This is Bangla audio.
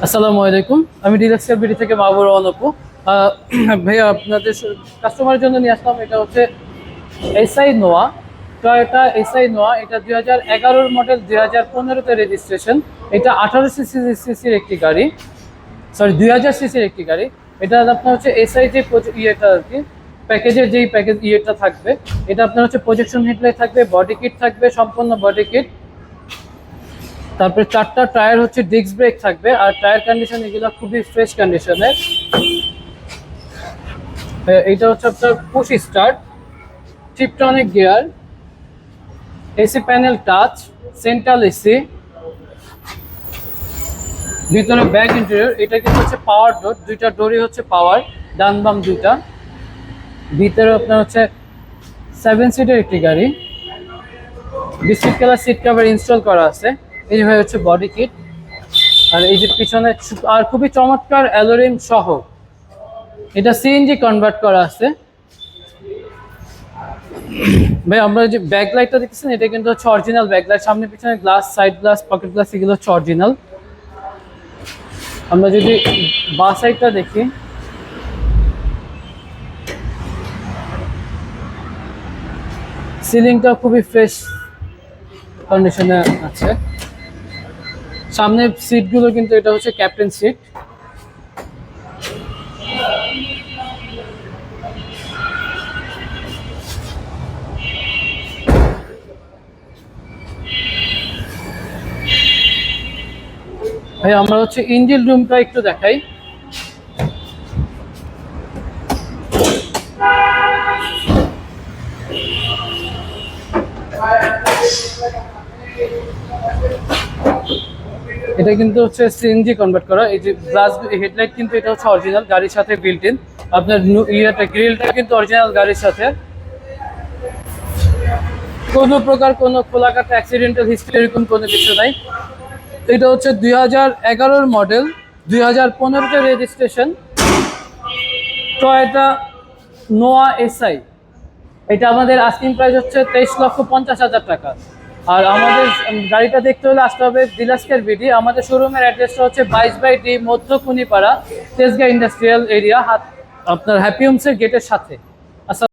আসসালামু আলাইকুম। আমি ডিলাক্স বিডি থেকে মাহবুর রহমান অপু। ভাইয়া আপনাদের কাস্টমারের জন্য নিয়ে আসলাম। এটা হচ্ছে এসআই নোয়া, টয়োটা এসআই নোয়া। এটা 2011 মডেল, 2015-তে রেজিস্ট্রেশন। এটা 18 সিসির একটি গাড়ি, সরি 2000 সিসির একটি গাড়ি। এটা আপনার হচ্ছে এসআই যে ইয়েটা আর কি, প্যাকেজের যেই প্যাকেজ ইয়েটা থাকবে, এটা আপনার হচ্ছে প্রজেকশন হেডলাইট থাকবে, বডি কিট থাকবে, সম্পূর্ণ বডি কিট। তারপরে 4টা টায়ার হচ্ছে ডিস্ক ব্রেক থাকবে, আর টায়ার কন্ডিশন এগুলো খুবই ফ্রেশ কন্ডিশনের। এইটা হচ্ছে আপনার push start, Tiptronic gear, AC panel touch, central AC, ভিতরে ব্যাক ইন্টেরিয়র। এটা কিন্তু হচ্ছে পাওয়ার ডোর, দুইটা ডোরই হচ্ছে পাওয়ার, ডান বাম দুইটা। ভিতরে আপনার হচ্ছে 7 সিটের একটি গাড়ি, biscuit colour seat cover install করা আছে। এই যে হচ্ছে বডি কিট, আর এই যে পিছনে আর খুবই চমৎকার অ্যালোরিম সহ। এটা সিএনজি কনভার্ট করা আছে। ভাই আমরা যে ব্যাক লাইটটা দেখতেছেন, এটা কিন্তু হচ্ছে অরিজিনাল ব্যাক লাইট। সামনে পিছনে glass, side glass, pocket glass এগুলো হচ্ছে অরিজিনাল। আমরা যদি বাঁ সাইডটা দেখি, সিলিংটা খুবই ফ্রেশ কন্ডিশনে আছে। সামনে সিটগুলো কিন্তু এটা হচ্ছে ক্যাপ্টেন সিট। ভাই আমরা হচ্ছে ইঞ্জিন রুমটা একটু দেখাই। এটা কিন্তু হচ্ছে সিএনজি কনভার্ট করা। এই যে গ্লাস হেডলাইট কিন্তু এটা হচ্ছে অরিজিনাল, গাড়ির সাথে বিল্ট ইন। আপনার ইয়েটা গ্রিলটা কিন্তু অরিজিনাল গাড়ির সাথে। কোনো প্রকার কোনো খোলাকাটা অ্যাক্সিডেন্টাল হিস্ট্রি এরকম কোনো কিছু নাই। এটা হচ্ছে 2011 মডেল, 2015-তে রেজিস্ট্রেশন, টয়োটা নোয়া এসআই। এটা আমাদের আস্কিং প্রাইস হচ্ছে 23,50,000 টাকা। আর আমাদের গাড়িটা দেখতে হলে আসতে হবে ডিলাক্স বিডি। আমাদের শোরুমের অ্যাড্রেসটা হচ্ছে 22/D, মধ্য কুনিপাড়া, তেজগাঁ ইন্ডাস্ট্রিয়াল এরিয়া, আপনার হ্যাপি হোমসের গেটের সাথে।